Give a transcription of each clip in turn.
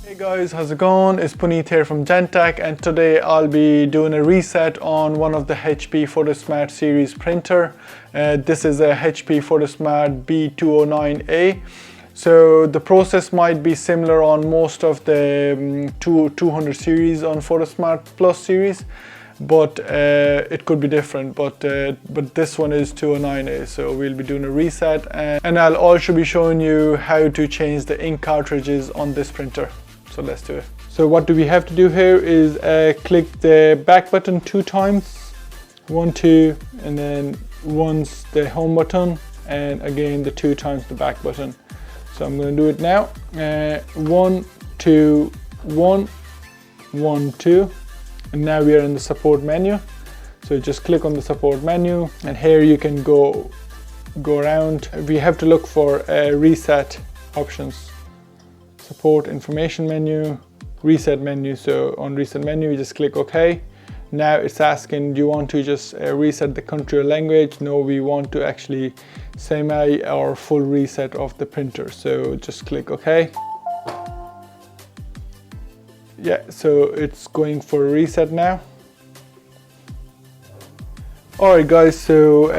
Hey guys, how's it going? It's Puneet here from Gentech, and today I'll be doing a reset on one of the HP Photosmart series printer. This is a HP Photosmart B209a. So the process might be similar on most of the 200 series on Photosmart Plus series, but it could be different. But this one is 209a, so we'll be doing a reset, and I'll also be showing you how to change the ink cartridges on this printer. So let's do it. So what do we have to do here is click the back button 2 times, 1, 2, and then once the home button, and again the 2 times the back button. So I'm going to do it now. 1, 2, 1, 1, 2, and now we are in the support menu. So just click on the support menu, and here you can go around. We have to look for reset options. Support information menu, reset menu. So on reset menu, you just click OK. Now it's asking, do you want to just reset the country or language? No, we want to actually semi or full reset of the printer. So just click OK. Yeah, so it's going for a reset now. Alright guys, so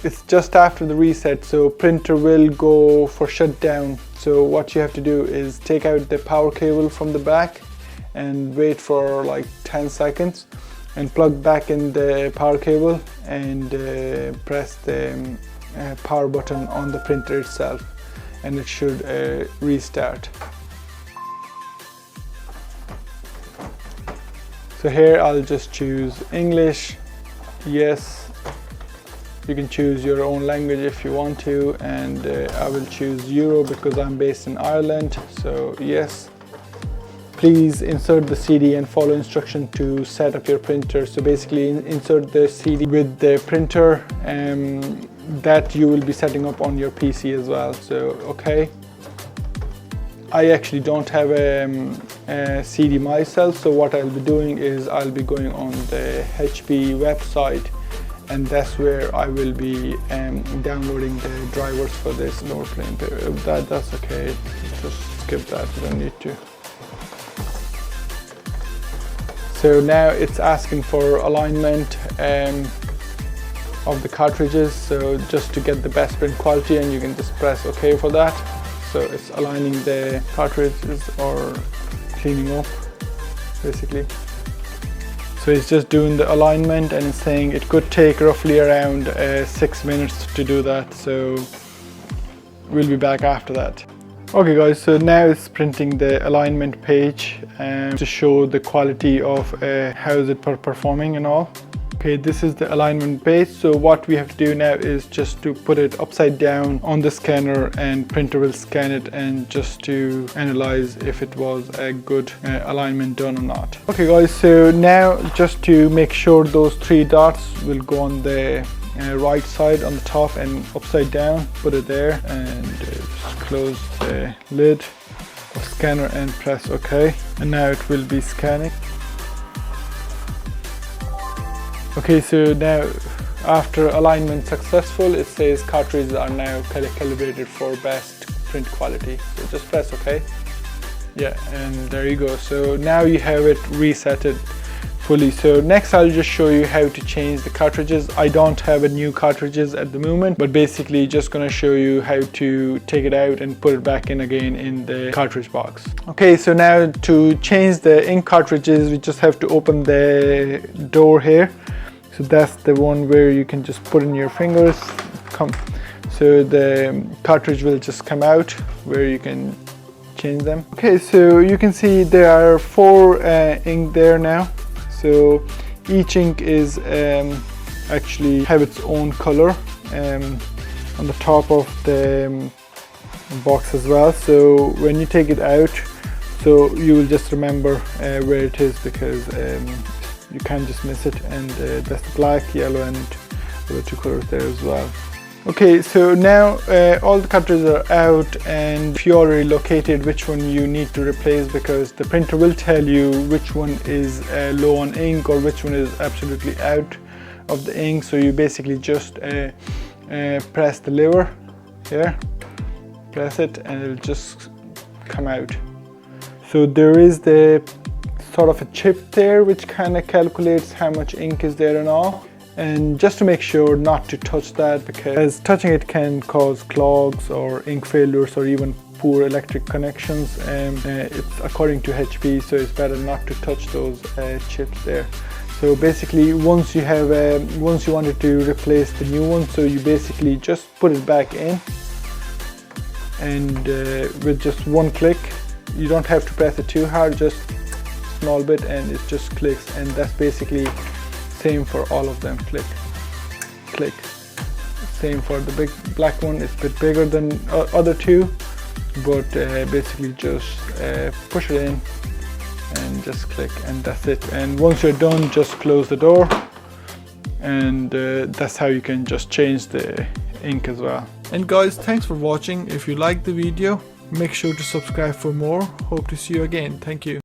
it's just after the reset, so printer will go for shutdown. So what you have to do is take out the power cable from the back and wait for like 10 seconds and plug back in the power cable and press the power button on the printer itself, and it should restart. So here I'll just choose English. Yes, you can choose your own language if you want to, and I will choose Euro because I'm based in Ireland, so yes. Please insert the CD and follow instruction to set up your printer. So basically insert the CD with the printer that you will be setting up on your PC as well, so okay. I actually don't have a CD myself, so what I'll be doing is I'll be going on the HP website, and that's where I will be downloading the drivers for this lower plane. That's okay, just skip that, you don't need to. So now it's asking for alignment of the cartridges, so just to get the best print quality, and you can just press OK for that. So it's aligning the cartridges or cleaning up basically. So it's just doing the alignment, and it's saying it could take roughly around 6 minutes to do that, so we'll be back after that. Okay guys, so now it's printing the alignment page to show the quality of how is it performing and all. Okay, this is the alignment page. So what we have to do now is just to put it upside down on the scanner, and printer will scan it and just to analyze if it was a good alignment done or not. Okay guys, so now just to make sure those 3 dots will go on the right side on the top and upside down, put it there, and just close the lid of scanner and press OK, and now it will be scanning. Okay, so now after alignment successful, it says cartridges are now calibrated for best print quality. So just press OK. Yeah, and there you go. So now you have it resetted fully. So next I'll just show you how to change the cartridges. I don't have a new cartridges at the moment, but basically just gonna show you how to take it out and put it back in again in the cartridge box. Okay, so now to change the ink cartridges, we just have to open the door here. So that's the one where you can just put in your fingers. So the cartridge will just come out where you can change them. Okay, so you can see there are 4 ink there now. So each ink is actually have its own color on the top of the box as well. So when you take it out, so you will just remember where it is, because you can't just miss it, and that's black, yellow, and the 2 colors there as well. Okay, so now all the cartridges are out, and if you already located which one you need to replace, because the printer will tell you which one is low on ink or which one is absolutely out of the ink. So you basically just press the lever here, press it, and it'll just come out. So there is the sort of a chip there which kind of calculates how much ink is there and all. And just to make sure not to touch that, because touching it can cause clogs or ink failures or even poor electric connections. It's according to HP, so it's better not to touch those chips there. So basically, once you wanted to replace the new one, so you basically just put it back in, and with just one click, you don't have to press it too hard, just small bit, and it just clicks. And that's basically same for all of them. Click, click. Same for the big black one. It's a bit bigger than other two, but basically just push it in and just click, and that's it. And once you're done, just close the door, and that's how you can just change the ink as well. And guys, thanks for watching. If you liked the video, make sure to subscribe for more. Hope to see you again. Thank you.